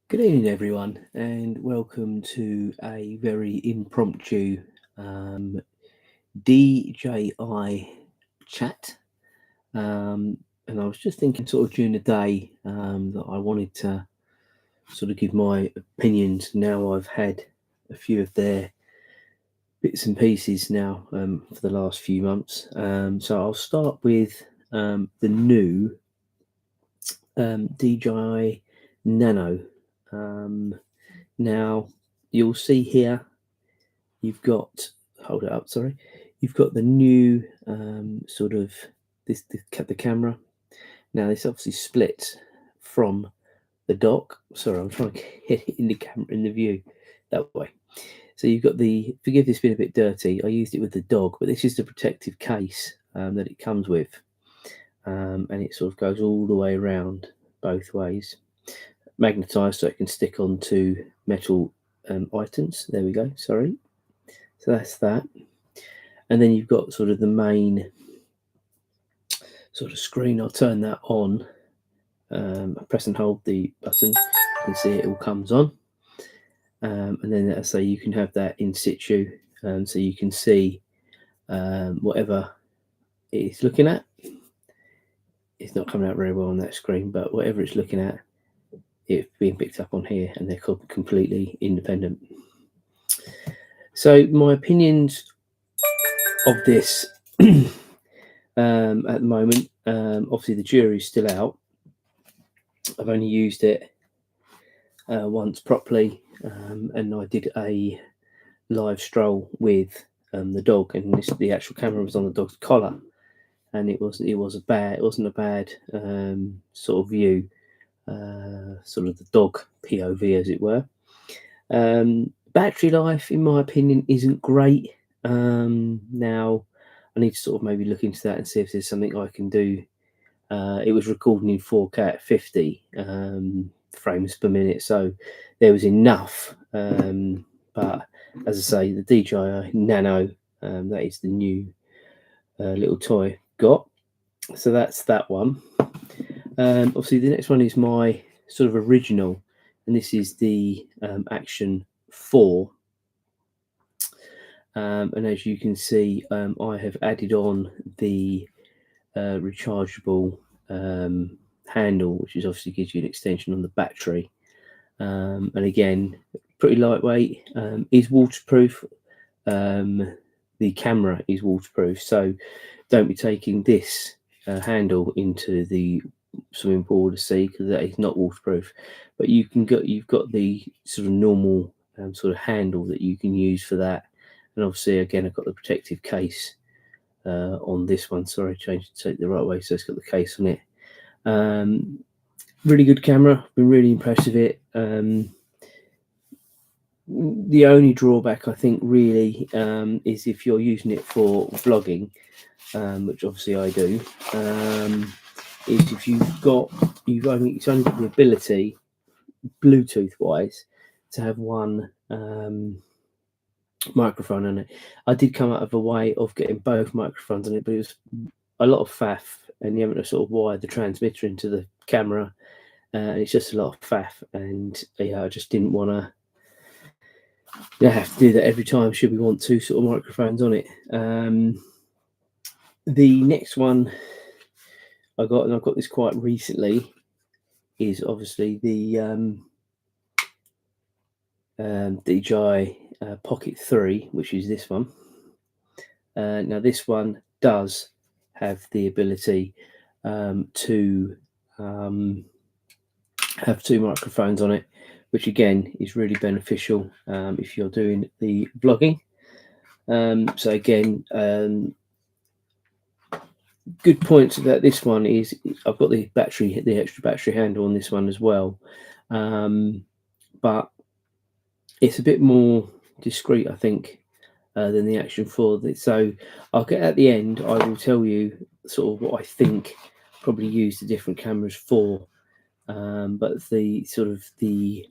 Good evening, everyone, and welcome to a very impromptu DJI chat. And I was just thinking, sort of during the day, that I wanted to sort of give my opinions now I've had a few of their bits and pieces now for the last few months. So I'll start with the new DJI Nano. Now, you'll see here you've got, hold it up, sorry, you've got the new sort of the camera. Now, this obviously splits from the dock. Sorry, I'm trying to get it in the camera, in the view that way. So you've got the, forgive this being a bit dirty, I used it with the dog, but this is the protective case that it comes with. And it sort of goes all the way around both ways. Magnetized so it can stick onto metal items. There we go, sorry. So that's that. And then you've got sort of the main sort of screen. I'll turn that on. I press and hold the button. You can see it all comes on. And then, as I say, you can have that in situ. So you can see whatever it's looking at. It's not coming out very well on that screen, but whatever it's looking at, it's being picked up on here, and they're completely independent. So my opinions of this at the moment, obviously the jury's still out. I've only used it once properly, and I did a live stroll with the dog, and the actual camera was on the dog's collar, and it wasn't a bad sort of view, sort of the dog POV, as it were. Battery life, in my opinion, isn't great. Now, I need to sort of maybe look into that and see if there's something I can do. It was recording in 4K at 50 frames per minute, so there was enough. But as I say, the DJI Nano, that is the new little toy got. So that's that one. Obviously, the next one is my sort of original, and this is the Action 4. And as you can see, I have added on the rechargeable handle, which is obviously gives you an extension on the battery. And again, pretty lightweight, is waterproof. The camera is waterproof, so don't be taking this handle into the swimming pool to see, because that is not waterproof. But you've got the sort of normal sort of handle that you can use for that. And obviously, again, I've got the protective case on this one. Sorry, I changed it to take the right way, so it's got the case on it. Really good camera. Been really impressed with it. The only drawback, I think, really is if you're using it for vlogging, which obviously I do, is if it's only got the ability, Bluetooth wise, to have one microphone on it. I did come out of a way of getting both microphones on it, but it was a lot of faff, and you having to sort of wire the transmitter into the camera, and it's just a lot of faff, and I just didn't want to have to do that every time should we want two sort of microphones on it. The next one I got, and I've got this quite recently, is obviously the DJI Pocket 3, which is this one. Now this one does have the ability to have two microphones on it, which again is really beneficial if you're doing the vlogging. So again, good points about this one is I've got the extra battery handle on this one as well, but it's a bit more discreet, I think, than the Action 4. So I'll get at the end, I will tell you sort of what I think probably use the different cameras for, but the sort of the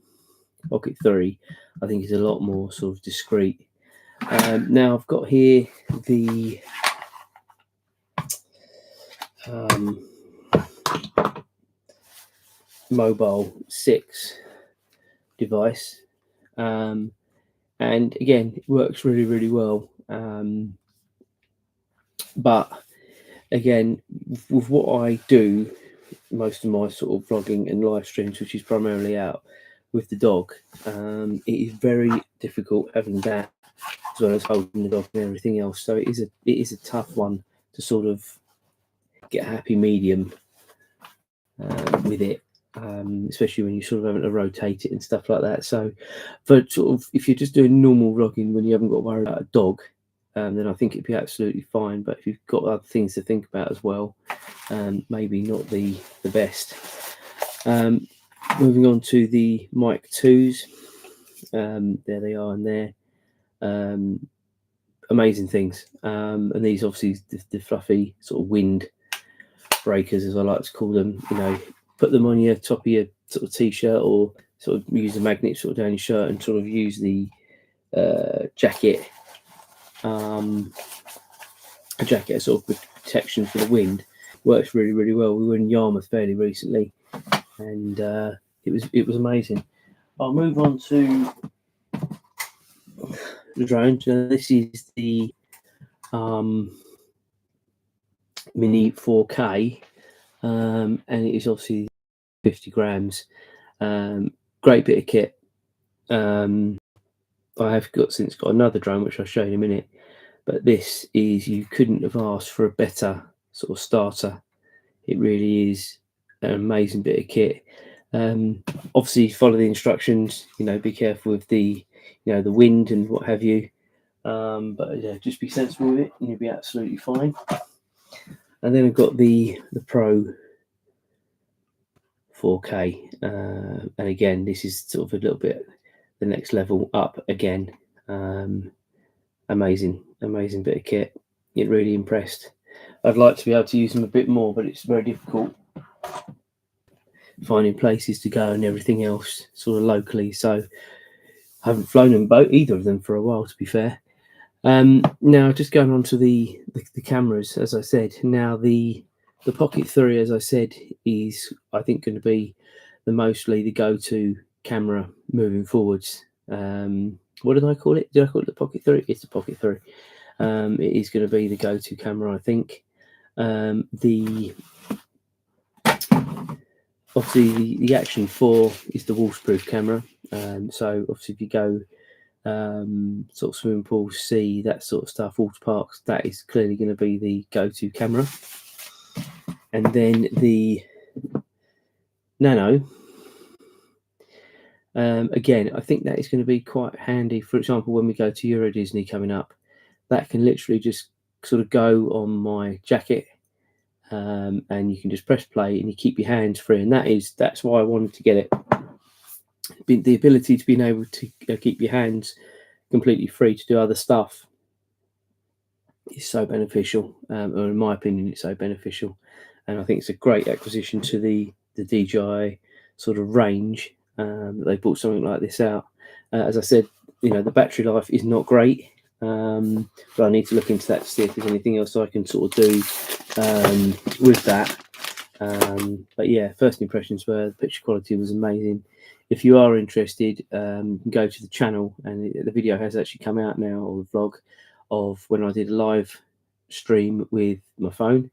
Pocket 3 I think is a lot more sort of discreet. Now I've got here the Mobile 6, device, and again, it works really, really well. But again, with what I do, most of my sort of vlogging and live streams, which is primarily out with the dog, it is very difficult having that as well as holding the dog and everything else. So it is a tough one to sort of get a happy medium with it, especially when you're sort of having to rotate it and stuff like that. So for sort of, if you're just doing normal vlogging when you haven't got to worry about a dog, then I think it'd be absolutely fine. But if you've got other things to think about as well, maybe not the best. Moving on to the Mic 2s, there they are, and they're amazing things. And these obviously the fluffy sort of wind breakers, as I like to call them. You know, put them on your top of your sort of t-shirt, or sort of use a magnet sort of down your shirt, and sort of use the jacket, a jacket as sort of protection for the wind. Works really, really well. We were in Yarmouth fairly recently, and it was amazing. I'll move on to the drone. So this is the Mini 4K, and it is obviously 50 grams. Great bit of kit. I have got another drone which I'll show you in a minute, but this is, you couldn't have asked for a better sort of starter. It really is an amazing bit of kit. Obviously follow the instructions, you know, be careful with the, you know, the wind and what have you, but yeah, just be sensible with it and you'll be absolutely fine. And then I've got the Pro 4K, and again, this is sort of a little bit the next level up again. Amazing bit of kit. It really impressed. I'd like to be able to use them a bit more, but it's very difficult finding places to go and everything else sort of locally. So I haven't flown them either of them for a while, to be fair. Now just going on to the cameras, as I said. Now the Pocket 3, as I said, is I think going to be mostly the go-to camera moving forwards. What did I call it? Did I call it the Pocket 3? It's the Pocket 3. It is going to be the go-to camera, I think. Obviously the Action 4 is the waterproof camera. So obviously if you go sort of swimming pools, sea, that sort of stuff, water parks, that is clearly going to be the go-to camera. And then the Nano, again, I think that is going to be quite handy. For example, when we go to Euro Disney coming up, that can literally just sort of go on my jacket, and you can just press play and you keep your hands free. And that's why I wanted to get it. The ability to be able to keep your hands completely free to do other stuff is so beneficial, or in my opinion, it's so beneficial. And I think it's a great acquisition to the DJI sort of range, that they brought something like this out. As I said, you know, the battery life is not great, but I need to look into that to see if there's anything else I can sort of do with that. But yeah, first impressions were the picture quality was amazing. If you are interested, go to the channel, and the video has actually come out now, or the vlog of when I did a live stream with my phone,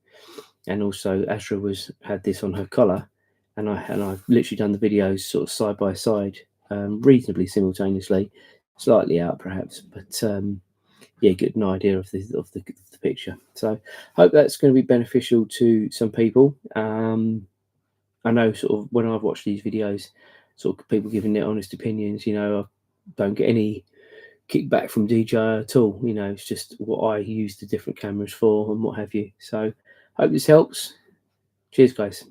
and also Astra had this on her collar, and I've literally done the videos sort of side by side, reasonably simultaneously, slightly out perhaps, but yeah, get an idea of the picture. So hope that's going to be beneficial to some people. I know sort of when I've watched these videos, sort of people giving their honest opinions, you know, I don't get any kickback from DJI at all. You know, it's just what I use the different cameras for and what have you. So hope this helps. Cheers, guys.